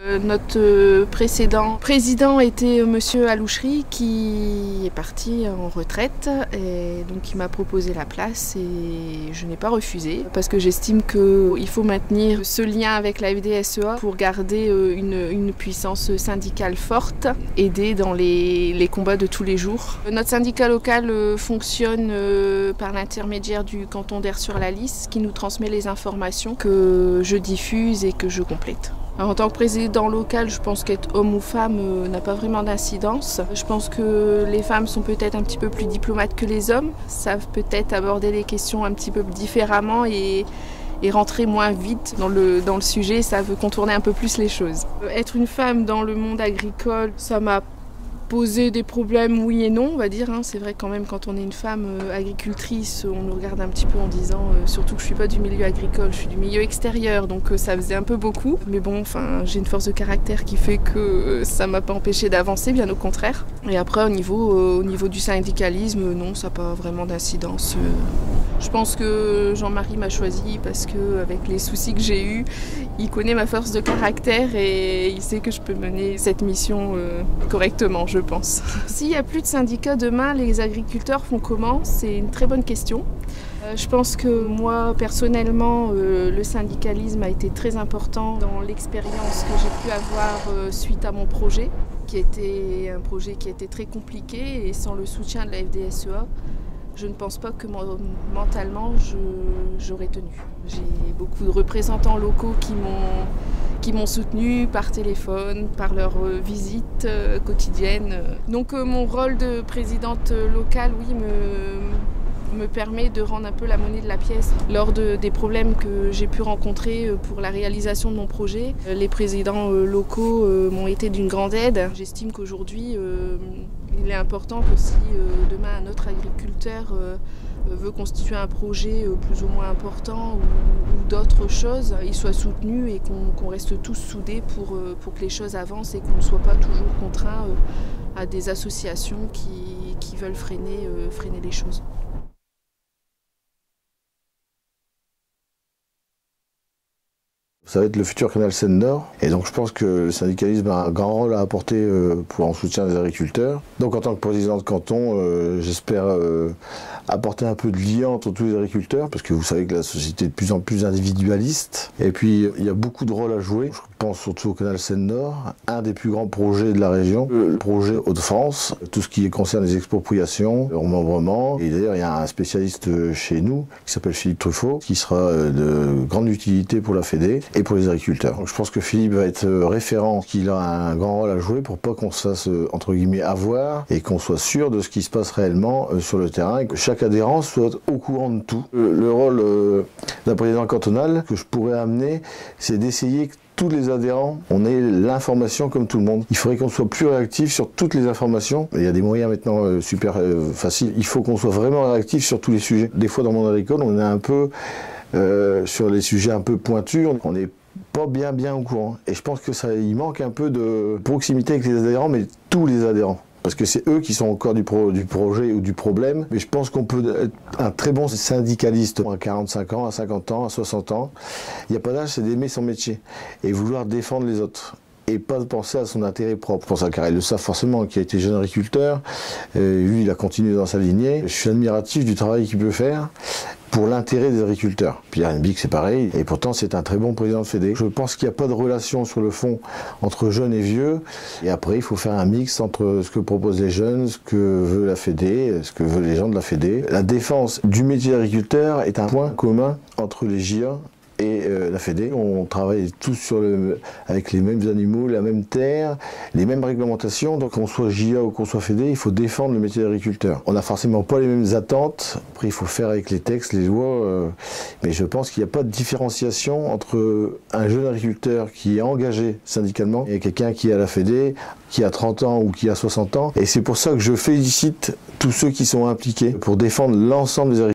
Notre précédent président était Monsieur Alouchery qui est parti en retraite et donc il m'a proposé la place et je n'ai pas refusé parce que j'estime qu'il faut maintenir ce lien avec la FDSEA pour garder une puissance syndicale forte, aider dans les combats de tous les jours. Notre syndicat local fonctionne par l'intermédiaire du canton d'Aire-sur-la-Lys qui nous transmet les informations que je diffuse et que je complète. Alors, en tant que président local, je pense qu'être homme ou femme n'a pas vraiment d'incidence. Je pense que les femmes sont peut-être un petit peu plus diplomates que les hommes, savent peut-être aborder les questions un petit peu différemment et rentrer moins vite dans le sujet, ça veut contourner un peu plus les choses. Être une femme dans le monde agricole, ça m'a posé des problèmes, oui et non, on va dire. C'est vrai quand même quand on est une femme agricultrice, on nous regarde un petit peu en disant, surtout que je suis pas du milieu agricole, je suis du milieu extérieur, donc ça faisait un peu beaucoup. Mais bon, enfin, j'ai une force de caractère qui fait que ça m'a pas empêché d'avancer, bien au contraire. Et après, au niveau du syndicalisme, non, ça n'a pas vraiment d'incidence. Je pense que Jean-Marie m'a choisi parce que avec les soucis que j'ai eus, il connaît ma force de caractère et il sait que je peux mener cette mission correctement, je pense. S'il n'y a plus de syndicats demain, les agriculteurs font comment? C'est une très bonne question. Je pense que moi, personnellement, le syndicalisme a été très important dans l'expérience que j'ai pu avoir suite à mon projet, qui était un projet qui était très compliqué et sans le soutien de la FDSEA, je ne pense pas que mentalement j'aurais tenu. J'ai beaucoup de représentants locaux qui m'ont soutenu par téléphone, par leurs visites quotidiennes. Donc mon rôle de présidente locale, oui, me permet de rendre un peu la monnaie de la pièce. Lors des problèmes que j'ai pu rencontrer pour la réalisation de mon projet, les présidents locaux m'ont été d'une grande aide. J'estime qu'aujourd'hui, il est important que si demain un autre agriculteur veut constituer un projet plus ou moins important ou d'autres choses, il soit soutenu et qu'on reste tous soudés pour que les choses avancent et qu'on ne soit pas toujours contraint à des associations qui veulent freiner les choses. Ça va être le futur canal Seine-Nord et donc je pense que le syndicalisme a un grand rôle à apporter en soutien des agriculteurs. Donc en tant que président de canton, j'espère apporter un peu de lien entre tous les agriculteurs parce que vous savez que la société est de plus en plus individualiste et puis il y a beaucoup de rôles à jouer. Je pense surtout au canal Seine-Nord, un des plus grands projets de la région, le projet Hauts-de-France, tout ce qui concerne les expropriations, le remembrement. Et d'ailleurs il y a un spécialiste chez nous qui s'appelle Philippe Truffaut qui sera de grande utilité pour la Fédé et pour les agriculteurs. Donc je pense que Philippe va être référent, qu'il a un grand rôle à jouer pour pas qu'on se fasse entre guillemets avoir et qu'on soit sûr de ce qui se passe réellement sur le terrain et que chaque adhérent soit au courant de tout. Le rôle d'un président cantonal que je pourrais amener, c'est d'essayer que tous les adhérents, on ait l'information comme tout le monde. Il faudrait qu'on soit plus réactif sur toutes les informations. Il y a des moyens maintenant super faciles. Il faut qu'on soit vraiment réactif sur tous les sujets. Des fois dans le monde agricole, on est un peu sur les sujets un peu pointus, on n'est pas bien au courant. Et je pense que il manque un peu de proximité avec les adhérents, mais tous les adhérents. Parce que c'est eux qui sont au cœur du projet ou du problème. Mais je pense qu'on peut être un très bon syndicaliste à 45 ans, à 50 ans, à 60 ans. Il n'y a pas d'âge, c'est d'aimer son métier et vouloir défendre les autres. Et pas de penser à son intérêt propre. Pour ça, car ils le savent forcément, qui a été jeune agriculteur. Lui, il a continué dans sa lignée. Je suis admiratif du travail qu'il peut faire pour l'intérêt des agriculteurs. Pierre Henbick, c'est pareil, et pourtant c'est un très bon président de Fédé. Je pense qu'il n'y a pas de relation sur le fond entre jeunes et vieux, et après il faut faire un mix entre ce que proposent les jeunes, ce que veut la Fédé, ce que veulent les gens de la Fédé. La défense du métier d'agriculteur est un point commun entre les JA et la Fédé. On travaille tous avec les mêmes animaux, la même terre, les mêmes réglementations. Donc qu'on soit JA ou qu'on soit Fédé, il faut défendre le métier d'agriculteur. On n'a forcément pas les mêmes attentes. Après, il faut faire avec les textes, les lois. Mais je pense qu'il n'y a pas de différenciation entre un jeune agriculteur qui est engagé syndicalement et quelqu'un qui est à la Fédé, qui a 30 ans ou qui a 60 ans. Et c'est pour ça que je félicite tous ceux qui sont impliqués pour défendre l'ensemble des agriculteurs.